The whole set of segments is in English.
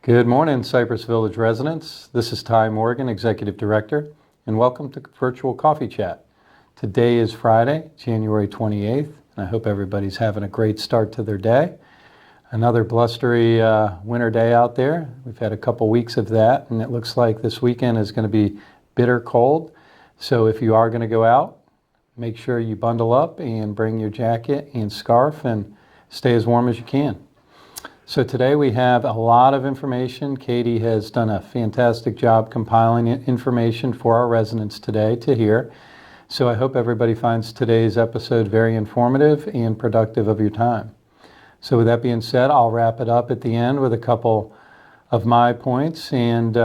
Good morning, Cypress Village residents. This is Ty Morgan, Executive Director, and welcome to Virtual Coffee Chat. Today is Friday, January 28th, and I hope everybody's having a great start to their day. Another blustery winter day out there. We've had a couple weeks of that, and it looks like this weekend is going to be bitter cold. So if you are going to go out, make sure you bundle up and bring your jacket and scarf and stay as warm as you can. So today we have a lot of information. Katie has done a fantastic job compiling information for our residents today to hear. So I hope everybody finds today's episode very informative and productive of your time. So with that being said, I'll wrap it up at the end with a couple of my points, and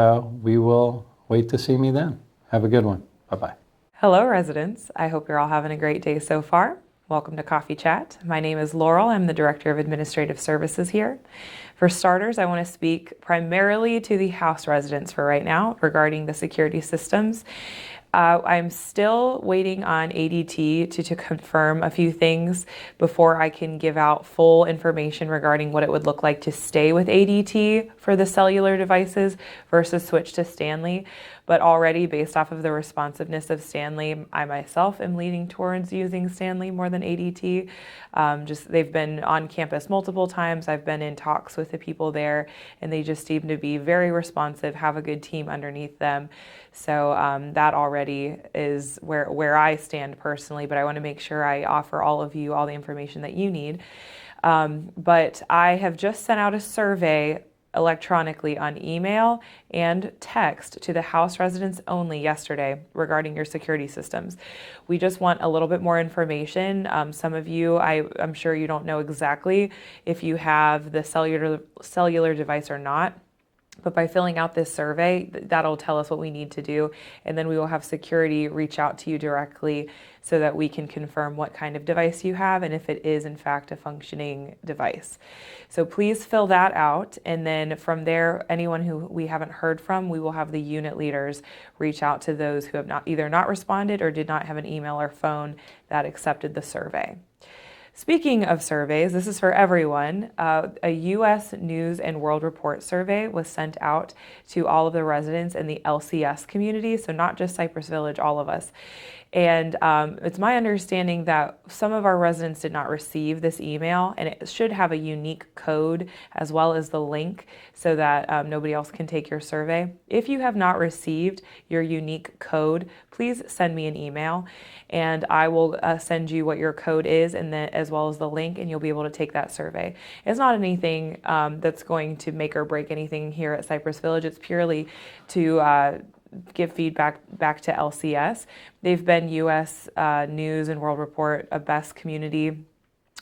we will wait to see me then. Have a good one. Bye-bye. Hello, residents. I hope you're all having a great day so far. Welcome to Coffee Chat. My name is Laurel. I'm the Director of Administrative Services here. For starters, I want to speak primarily to the House residents for right now regarding the security systems. I'm still waiting on ADT to confirm a few things before I can give out full information regarding what it would look like to stay with ADT for the cellular devices versus switch to Stanley. But already, based off of the responsiveness of Stanley, I myself am leaning towards using Stanley more than ADT. They've been on campus multiple times. I've been in talks with the people there, and they just seem to be very responsive, have a good team underneath them. So that already is where I stand personally, but I want to make sure I offer all of you all the information that you need. But I have just sent out a survey electronically on email and text to the House residents only yesterday regarding your security systems. We just want a little bit more information. Some of you, I'm sure you don't know exactly if you have the cellular device or not. But by filling out this survey, that'll tell us what we need to do. And then we will have security reach out to you directly so that we can confirm what kind of device you have and if it is in fact a functioning device. So please fill that out. And then from there, anyone who we haven't heard from, we will have the unit leaders reach out to those who have either not responded or did not have an email or phone that accepted the survey. Speaking of surveys, this is for everyone. A U.S. News and World Report survey was sent out to all of the residents in the LCS community, so not just Cypress Village, all of us. And it's my understanding that some of our residents did not receive this email, and it should have a unique code as well as the link so that nobody else can take your survey. If you have not received your unique code, please send me an email and I will send you what your code is and then as well as the link, and you'll be able to take that survey. It's not anything that's going to make or break anything here at Cypress Village. It's purely to give feedback back to LCS. They've been U.S. News and World Report a best community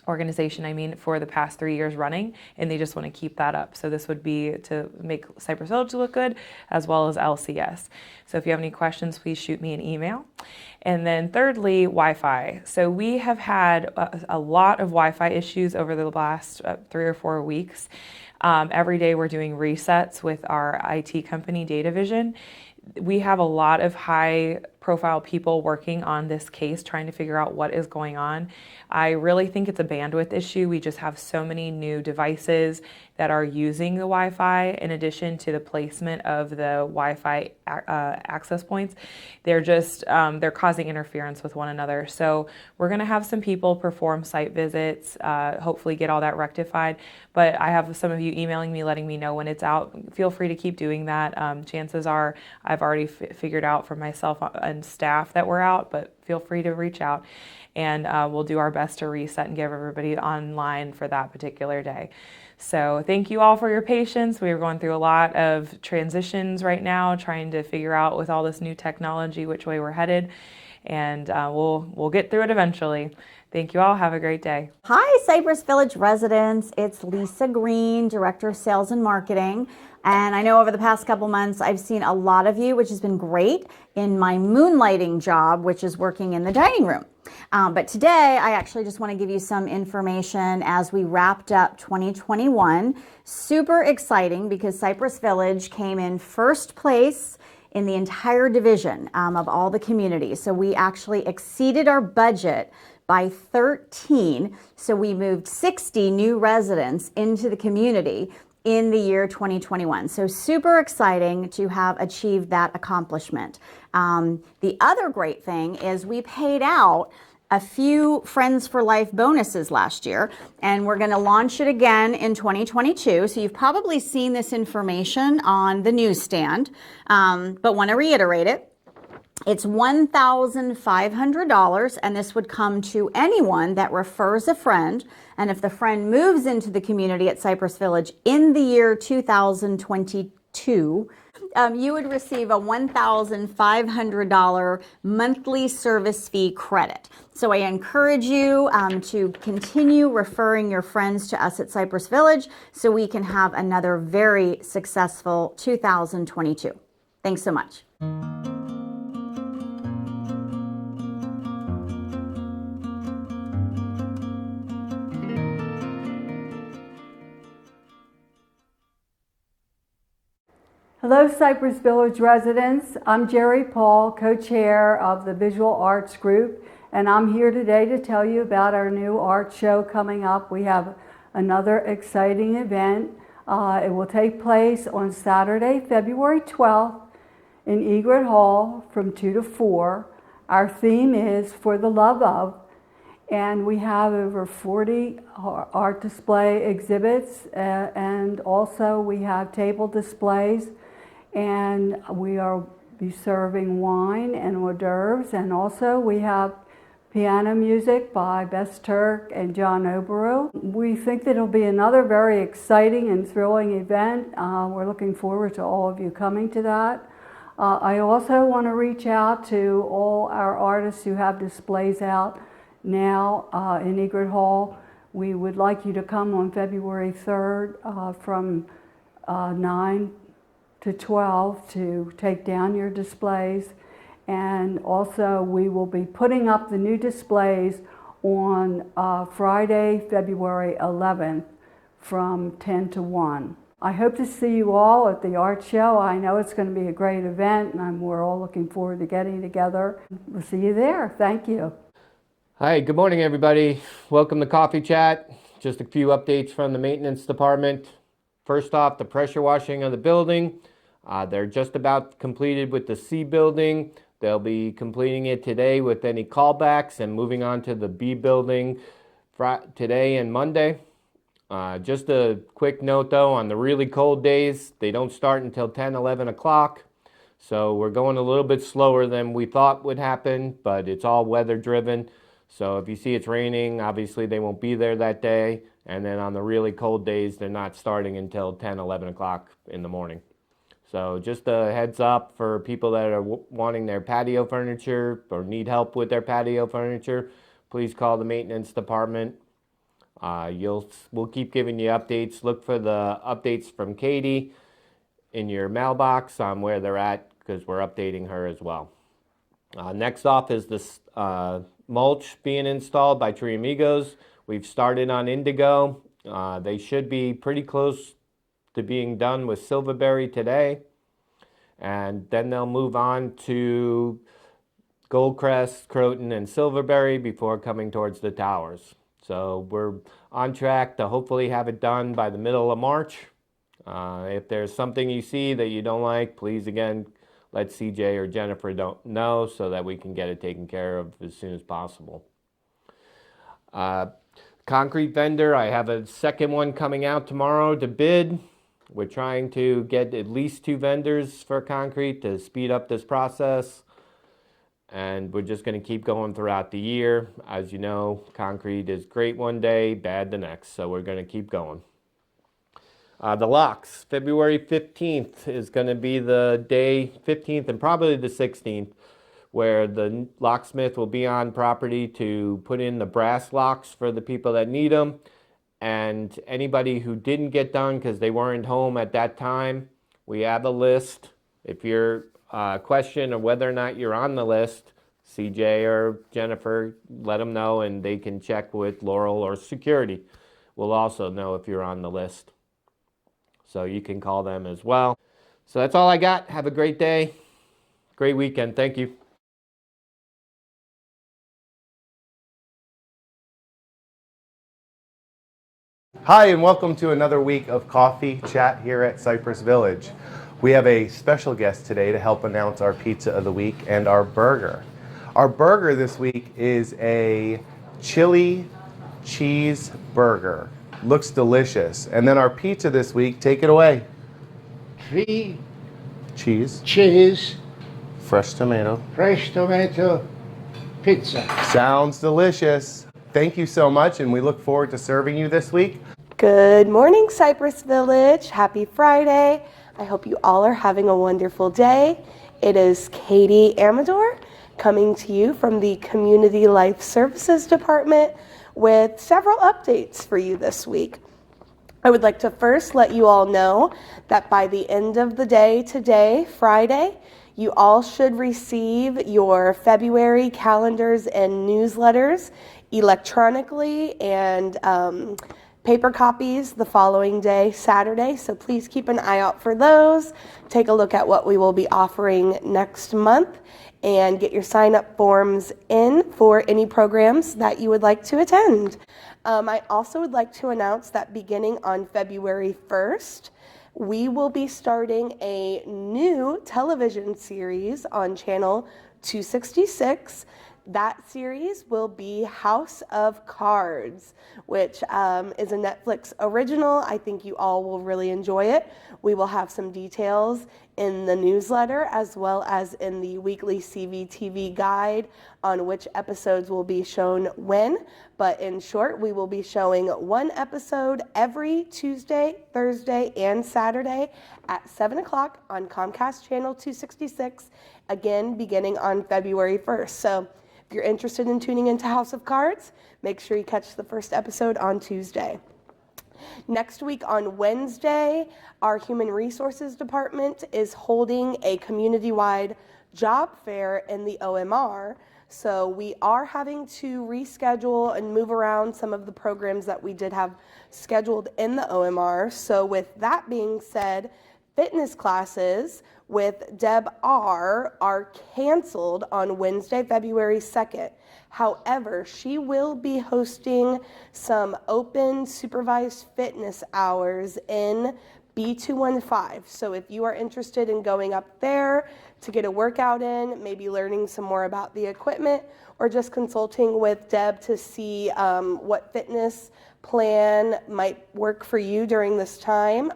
organization, for the past 3 years running, and they just want to keep that up. So this would be to make Cypress Village look good as well as LCS. So if you have any questions, please shoot me an email. And then thirdly, Wi-Fi. So we have had a lot of Wi-Fi issues over the last 3 or 4 weeks. Every day we're doing resets with our IT company, DataVision. We have a lot of high profile people working on this case, trying to figure out what is going on. I really think it's a bandwidth issue. We just have so many new devices that are using the Wi-Fi in addition to the placement of the Wi-Fi access points. They're just, they're causing interference with one another. So we're gonna have some people perform site visits, hopefully get all that rectified. But I have some of you emailing me, letting me know when it's out. Feel free to keep doing that. Chances are I've already figured out for myself and staff that we're out, but feel free to reach out and we'll do our best to reset and give everybody online for that particular day. So thank you all for your patience. We are going through a lot of transitions right now, trying to figure out with all this new technology which way we're headed, and we'll get through it eventually. Thank you all. Have a great day. Hi, Cypress Village residents. It's Lisa Green, Director of Sales and Marketing. And I know over the past couple months, I've seen a lot of you, which has been great, in my moonlighting job, which is working in the dining room. But today, I actually just want to give you some information as we wrapped up 2021. Super exciting because Cypress Village came in first place in the entire division of all the communities. So we actually exceeded our budget by 13. So we moved 60 new residents into the community in the year 2021. So super exciting to have achieved that accomplishment. The other great thing is we paid out a few Friends for Life bonuses last year, and we're going to launch it again in 2022. So you've probably seen this information on the newsstand, but want to reiterate it. It's $1,500, and this would come to anyone that refers a friend. And if the friend moves into the community at Cypress Village in the year 2022, you would receive a $1,500 monthly service fee credit. So I encourage you to continue referring your friends to us at Cypress Village so we can have another very successful 2022. Thanks so much. Hello, Cypress Village residents. I'm Jerry Paul, co-chair of the Visual Arts Group, and I'm here today to tell you about our new art show coming up. We have another exciting event. It will take place on Saturday, February 12th in Egret Hall from 2 to 4. Our theme is For the Love Of, and we have over 40 art display exhibits, and also we have table displays. And we are be serving wine and hors d'oeuvres, and also we have piano music by Bess Turk and John Oberow. We think that it'll be another very exciting and thrilling event. We're looking forward to all of you coming to that. I also want to reach out to all our artists who have displays out now in Egret Hall. We would like you to come on February 3rd from 9 to 12 to take down your displays. And also we will be putting up the new displays on Friday, February 11th from 10 to 1. I hope to see you all at the art show. I know it's going to be a great event, and we're all looking forward to getting together. We'll see you there. Thank you. Hi, good morning everybody. Welcome to Coffee Chat. Just a few updates from the maintenance department. First off, the pressure washing of the building. They're just about completed with the C building. They'll be completing it today with any callbacks and moving on to the B building today and Monday. Just a quick note though, on the really cold days, they don't start until 10, 11 o'clock. So we're going a little bit slower than we thought would happen, but it's all weather driven. So if you see it's raining, obviously they won't be there that day. And then on the really cold days, they're not starting until 10, 11 o'clock in the morning. So just a heads up for people that are wanting their patio furniture or need help with their patio furniture, please call the maintenance department. We'll keep giving you updates. Look for the updates from Katie in your mailbox on where they're at, because we're updating her as well. Next off is this mulch being installed by Tree Amigos. We've started on Indigo. They should be pretty close to being done with Silverberry today, and then they'll move on to Goldcrest, Croton, and Silverberry before coming towards the towers. So we're on track to hopefully have it done by the middle of March. If there's something you see that you don't like, please again let CJ or Jennifer know so that we can get it taken care of as soon as possible. Concrete vendor, I have a second one coming out tomorrow to bid. We're trying to get at least 2 vendors for concrete to speed up this process. And we're just going to keep going throughout the year. As you know, concrete is great one day, bad the next. So we're going to keep going. The locks, February 15th is going to be the day, 15th and probably the 16th, where the locksmith will be on property to put in the brass locks for the people that need them. And anybody who didn't get done because they weren't home at that time, we have a list. If you're question of whether or not you're on the list, CJ or Jennifer, let them know and they can check with Laurel or security. We'll also know if you're on the list. So you can call them as well. So that's all I got. Have a great day. Great weekend. Thank you. Hi, and welcome to another week of Coffee Chat here at Cypress Village. We have a special guest today to help announce our pizza of the week and our burger. Our burger this week is a chili cheese burger. Looks delicious. And then our pizza this week, take it away. 3 Cheese, cheese, fresh tomato. fresh tomato pizza. Sounds delicious. Thank you so much, and we look forward to serving you this week. Good morning, Cypress Village. Happy Friday. I hope you all are having a wonderful day. It is Katie Amador coming to you from the Community Life Services Department with several updates for you this week. I would like to first let you all know that by the end of the day today, Friday, you all should receive your February calendars and newsletters electronically and paper copies the following day, Saturday. So please keep an eye out for those. Take a look at what we will be offering next month and get your sign-up forms in for any programs that you would like to attend. I also would like to announce that beginning on February 1st, we will be starting a new television series on channel 266. That series will be House of Cards, which is a Netflix original. I think you all will really enjoy it. We will have some details in the newsletter as well as in the weekly CVTV guide on which episodes will be shown when. But in short, we will be showing one episode every Tuesday, Thursday, and Saturday at 7 o'clock on Comcast Channel 266, again beginning on February 1st. So if you're interested in tuning into House of Cards, make sure you catch the first episode on Tuesday. Next week on Wednesday, our Human Resources Department is holding a community-wide job fair in the OMR. So we are having to reschedule and move around some of the programs that we did have scheduled in the OMR. So with that being said, fitness classes with Deb are canceled on Wednesday, February 2nd. However, she will be hosting some open supervised fitness hours in B215. So if you are interested in going up there to get a workout in, maybe learning some more about the equipment, or just consulting with Deb to see what fitness plan might work for you during this time,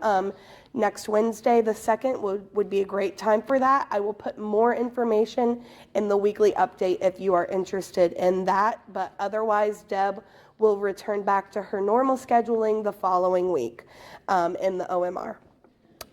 next Wednesday, the 2nd, would be a great time for that. I will put more information in the weekly update if you are interested in that. But otherwise, Deb will return back to her normal scheduling the following week in the OMR.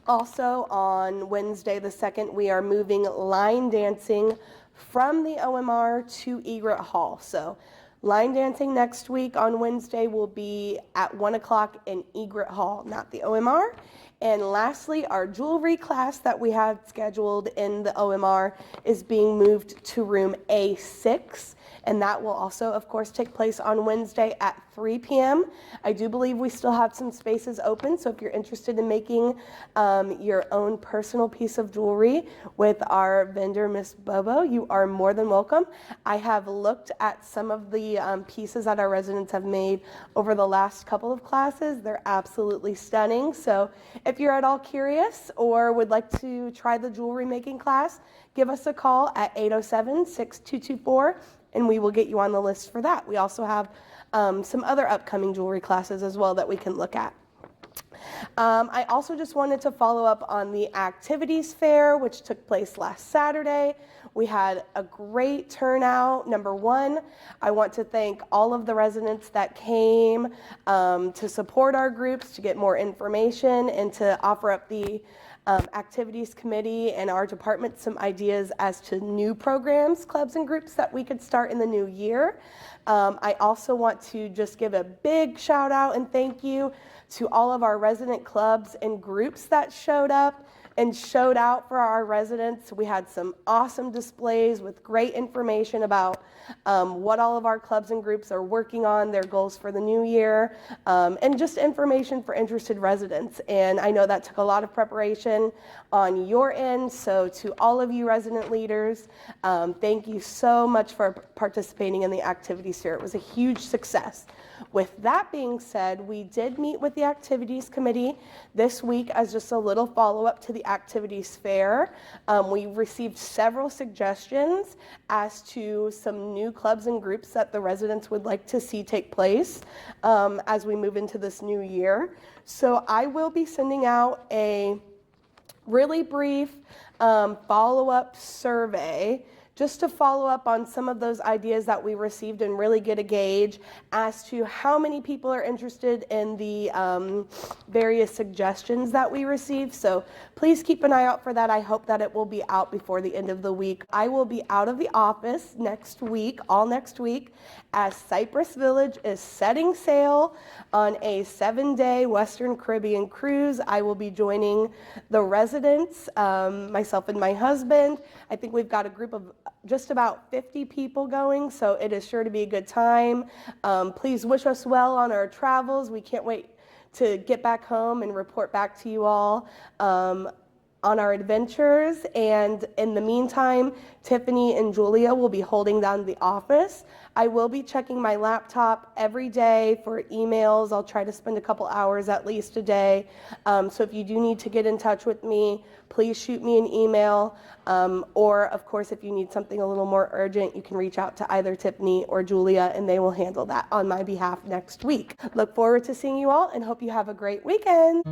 Also, on Wednesday, the 2nd, we are moving line dancing from the OMR to Egret Hall. So line dancing next week on Wednesday will be at 1 o'clock in Egret Hall, not the OMR. And lastly, our jewelry class that we had scheduled in the OMR is being moved to room A6. And that will also, of course, take place on Wednesday at 3 p.m. I do believe we still have some spaces open, so if you're interested in making your own personal piece of jewelry with our vendor, Miss Bobo, you are more than welcome. I have looked at some of the pieces that our residents have made over the last couple of classes. They're absolutely stunning. So if you're at all curious or would like to try the jewelry making class, give us a call at 807-6224. And we will get you on the list for that. We also have some other upcoming jewelry classes as well that we can look at. I also just wanted to follow up on the activities fair, which took place last Saturday. We had a great turnout. Number one, I want to thank all of the residents that came to support our groups, to get more information, and to offer up the activities committee and our department some ideas as to new programs, clubs, and groups that we could start in the new year. I also want to just give a big shout out and thank you to all of our resident clubs and groups that showed up and showed out for our residents. We had some awesome displays with great information about what all of our clubs and groups are working on, their goals for the new year, and just information for interested residents. And I know that took a lot of preparation on your end, so to all of you resident leaders, thank you so much for participating in the activities here. It was a huge success. With that being said, we did meet with the activities committee this week as just a little follow-up to the activities fair. We received several suggestions as to some new clubs and groups that the residents would like to see take place as we move into this new year. So I will be sending out a really brief follow-up survey just to follow up on some of those ideas that we received and really get a gauge as to how many people are interested in the various suggestions that we received. So please keep an eye out for that. I hope that it will be out before the end of the week. I will be out of the office next week, all next week, as Cypress Village is setting sail on a 7-day Western Caribbean cruise. I will be joining the residents, myself and my husband. I think we've got a group of just about 50 people going, so it is sure to be a good time. Please wish us well on our travels. We can't wait to get back home and report back to you all on our adventures. And in the meantime, Tiffany and Julia will be holding down the office. I will be checking my laptop every day for emails. I'll try to spend a couple hours at least a day. So if you do need to get in touch with me, please shoot me an email. Or of course, if you need something a little more urgent, you can reach out to either Tiffany or Julia and they will handle that on my behalf next week. Look forward to seeing you all and hope you have a great weekend.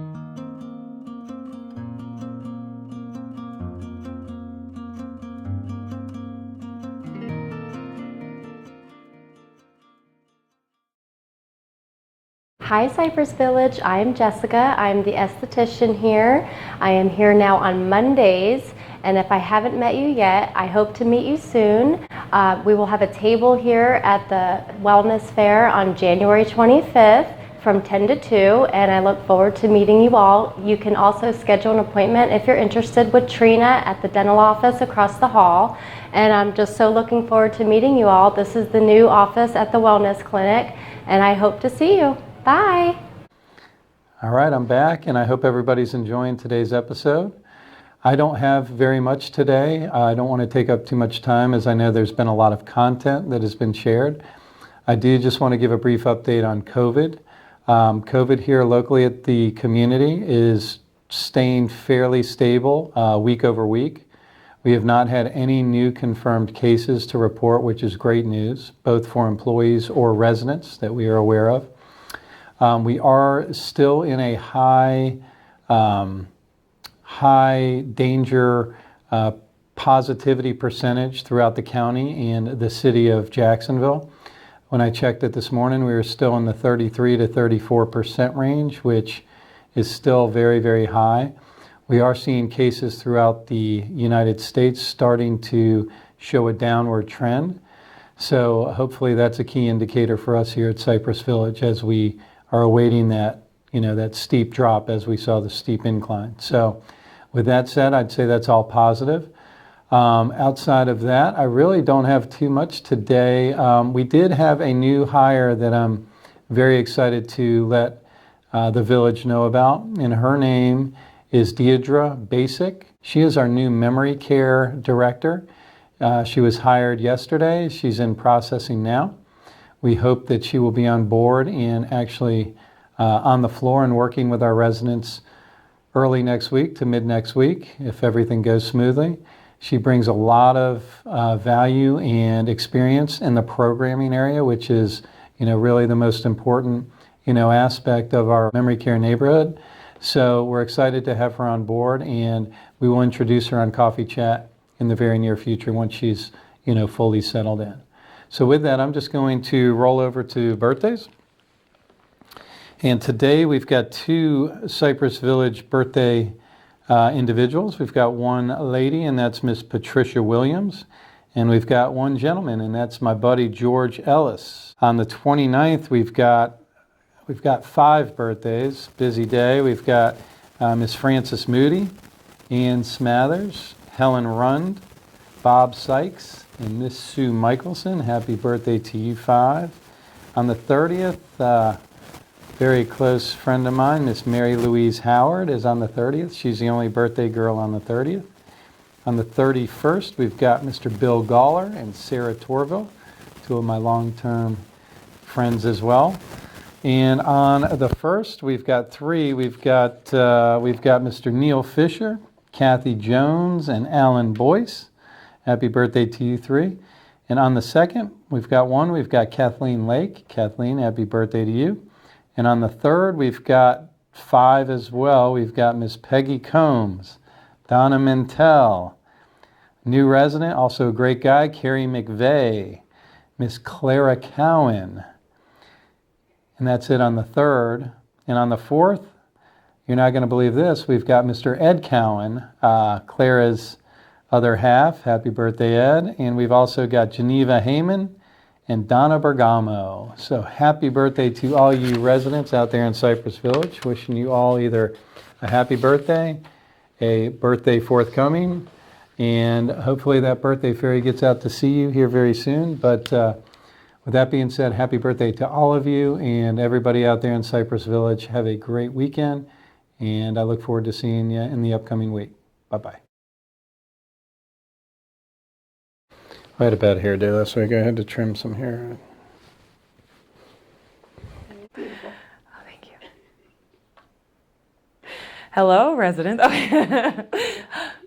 Hi Cypress Village, I am Jessica. I'm the esthetician here. I am here now on Mondays, and if I haven't met you yet, I hope to meet you soon. We will have a table here at the Wellness Fair on January 25th from 10 to 2, and I look forward to meeting you all. You can also schedule an appointment if you're interested with Trina at the dental office across the hall, and I'm just so looking forward to meeting you all. This is the new office at the Wellness Clinic, and I hope to see you. Bye. All right, I'm back, and I hope everybody's enjoying today's episode. I don't have very much today. I don't want to take up too much time, as I know there's been a lot of content that has been shared. I do just want to give a brief update on COVID. COVID here locally at the community is staying fairly stable week over week. We have not had any new confirmed cases to report, which is great news, both for employees or residents that we are aware of. We are still in a high danger positivity percentage throughout the county and the city of Jacksonville. When I checked it this morning, we were still in the 33 to 34% range, which is still very, very high. We are seeing cases throughout the United States starting to show a downward trend. So hopefully that's a key indicator for us here at Cypress Village as we are awaiting that, that steep drop as we saw the steep incline. So with that said, I'd say that's all positive. Outside of that, I really don't have too much today. We did have a new hire that I'm very excited to let the village know about, and her name is Deidre Basic. She is our new memory care director. She was hired yesterday. She's in processing now. We hope that she will be on board and actually on the floor and working with our residents early next week to mid next week if everything goes smoothly. She brings a lot of value and experience in the programming area, which is, really the most important, aspect of our memory care neighborhood. So we're excited to have her on board, and we will introduce her on Coffee Chat in the very near future once she's, fully settled in. So with that, I'm just going to roll over to birthdays. And today we've got two Cypress Village birthday individuals. We've got one lady, and that's Miss Patricia Williams. And we've got one gentleman, and that's my buddy George Ellis. On the 29th, we've got 5 birthdays. Busy day. We've got Miss Frances Moody, Ann Smathers, Helen Rund, Bob Sykes, and Miss Sue Michelson. Happy birthday to you five. On the 30th, very close friend of mine, Miss Mary Louise Howard, is on the 30th. She's the only birthday girl on the 30th. On the 31st, we've got Mr. Bill Galler and Sarah Torville, two of my long-term friends as well. And on the 1st, we've got three. We've got Mr. Neil Fisher, Kathy Jones, and Alan Boyce. Happy birthday to you three. And on the 2nd, we've got Kathleen Lake. Kathleen, happy birthday to you. And on the 3rd, we've got 5 as well. We've got Miss Peggy Combs, Donna Mentel, new resident, also a great guy, Carrie McVeigh, Miss Clara Cowan. And that's it on the 3rd. And on the 4th, you're not going to believe this, we've got Mr. Ed Cowan, Clara's other half. Happy birthday, Ed. And we've also got Geneva Heyman and Donna Bergamo. So happy birthday to all you residents out there in Cypress Village. Wishing you all either a happy birthday, a birthday forthcoming, and hopefully that birthday fairy gets out to see you here very soon. But with that being said, happy birthday to all of you and everybody out there in Cypress Village. Have a great weekend, and I look forward to seeing you in the upcoming week. Bye-bye. I had a bad hair day last week. I had to trim some hair. Oh, thank you. Hello, residents.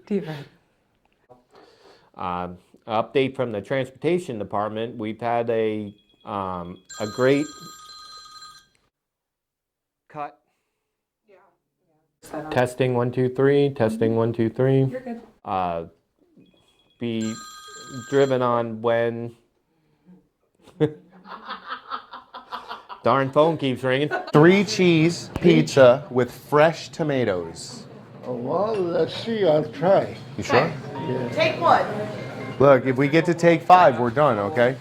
Deep breath. Update from the transportation department. We've had a great cut. Yeah. Testing 1 2 3. Testing 1 2 3. You're good. Be driven on when. Darn phone keeps ringing. 3 cheese pizza with fresh tomatoes. Oh, well, let's see. I'll try. You sure? Take one. Look, if we get to take 5, we're done, okay?